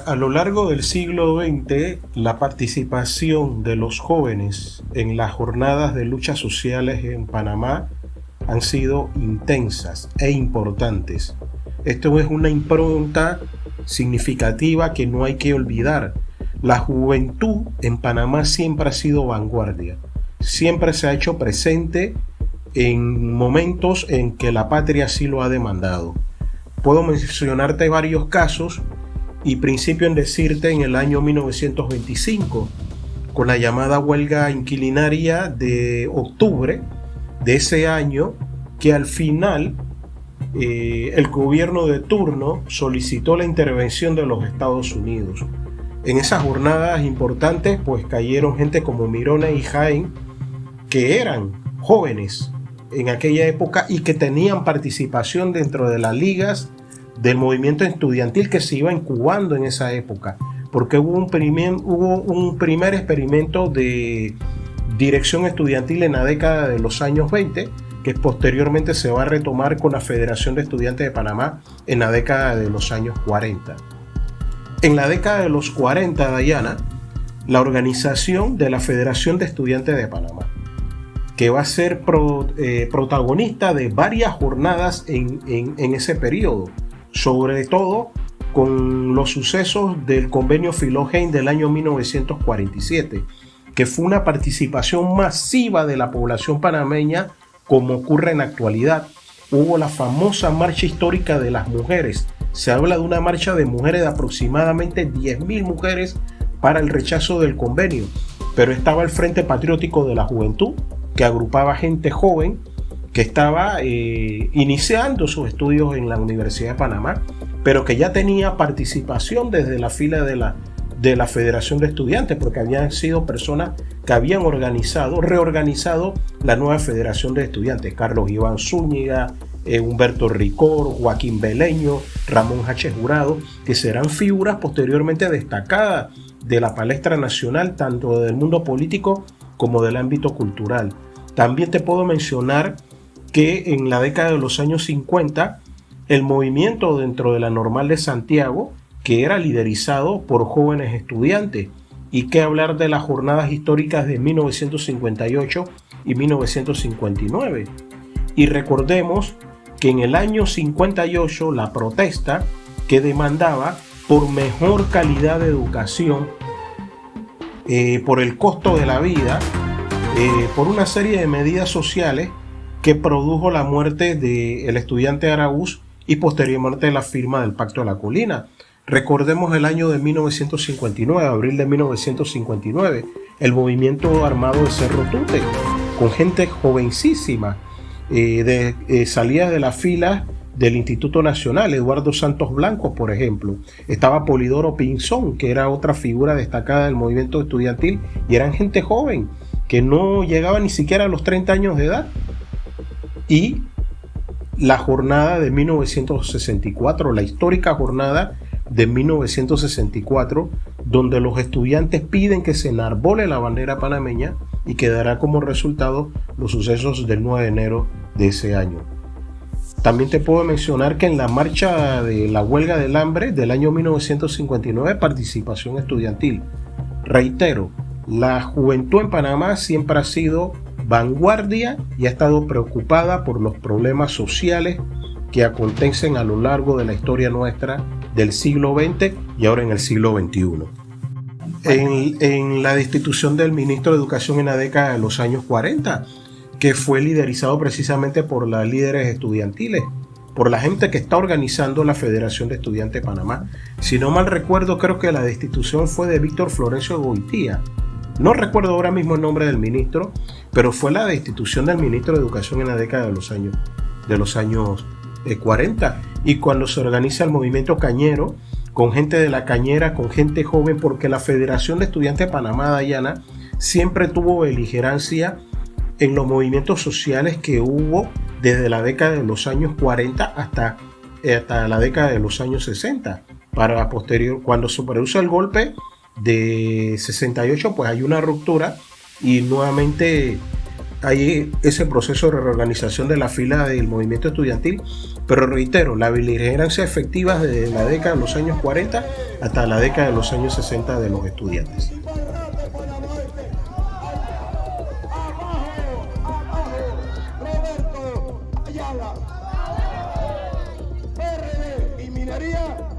A lo largo del siglo XX, la participación de los jóvenes en las jornadas de luchas sociales en Panamá han sido intensas e importantes. Esto es una impronta significativa que no hay que olvidar. La juventud en Panamá siempre ha sido vanguardia, siempre se ha hecho presente en momentos en que la patria así lo ha demandado. Puedo mencionarte varios casos y principio en decirte en el año 1925, con la llamada huelga inquilinaria de octubre de ese año, que al final el gobierno de turno solicitó la intervención de los Estados Unidos. En esas jornadas importantes pues cayeron gente como Mirona y Jaén, que eran jóvenes en aquella época y que tenían participación dentro de las ligas del movimiento estudiantil que se iba incubando en esa época, porque hubo un primer experimento de dirección estudiantil en la década de los años 20, que posteriormente se va a retomar con la Federación de Estudiantes de Panamá en la década de los años 40. En la década de los 40, Dayana, la organización de la Federación de Estudiantes de Panamá, que va a ser protagonista de varias jornadas en ese periodo, sobre todo con los sucesos del convenio Philogen del año 1947, que fue una participación masiva de la población panameña como ocurre en la actualidad. Hubo la famosa marcha histórica de las mujeres. Se habla de una marcha de mujeres de aproximadamente 10.000 mujeres para el rechazo del convenio, pero estaba el Frente Patriótico de la Juventud, que agrupaba gente joven que estaba iniciando sus estudios en la Universidad de Panamá, pero que ya tenía participación desde la fila de la Federación de Estudiantes, porque habían sido personas que habían reorganizado la nueva Federación de Estudiantes. Carlos Iván Zúñiga, Humberto Ricor, Joaquín Beleño, Ramón H. Jurado, que serán figuras posteriormente destacadas de la palestra nacional, tanto del mundo político como del ámbito cultural. También te puedo mencionar que en la década de los años 50, el movimiento dentro de la Normal de Santiago, que era liderizado por jóvenes estudiantes, y que hablar de las jornadas históricas de 1958 y 1959. Y recordemos que en el año 58 la protesta que demandaba por mejor calidad de educación, por el costo de la vida, por una serie de medidas sociales que produjo la muerte del estudiante Araúz y posteriormente la firma del Pacto de la Colina. Recordemos el año de 1959, abril de 1959, el movimiento armado de Cerro Tute, con gente jovencísima, salía de las filas del Instituto Nacional, Eduardo Santos Blanco, por ejemplo. Estaba Polidoro Pinzón, que era otra figura destacada del movimiento estudiantil, y eran gente joven, que no llegaba ni siquiera a los 30 años de edad. Y la jornada de 1964, la histórica jornada de 1964, donde los estudiantes piden que se enarbole la bandera panameña y que dará como resultado los sucesos del 9 de enero de ese año. También te puedo mencionar que en la marcha de la huelga del hambre del año 1959, participación estudiantil. Reitero, la juventud en Panamá siempre ha sido vanguardia y ha estado preocupada por los problemas sociales que acontecen a lo largo de la historia nuestra del siglo XX y ahora en el siglo XXI. En la destitución del ministro de Educación en la década de los años 40, que fue liderizado precisamente por las líderes estudiantiles, por la gente que está organizando la Federación de Estudiantes de Panamá. Si no mal recuerdo, creo que la destitución fue de Víctor Florencio Goitía. No recuerdo ahora mismo el nombre del ministro, pero fue la destitución del ministro de Educación en la década de los años 40, y cuando se organiza el movimiento cañero, con gente de la cañera, con gente joven, porque la Federación de Estudiantes de Panamá, Dayana, siempre tuvo beligerancia en los movimientos sociales que hubo desde la década de los años 40 hasta la década de los años 60. Para posterior, cuando se produce el golpe de 68, pues hay una ruptura y nuevamente hay ese proceso de reorganización de la fila del movimiento estudiantil, pero reitero, la beligerancia efectiva desde la década de los años 40 hasta la década de los años 60 de los estudiantes. PRD y minería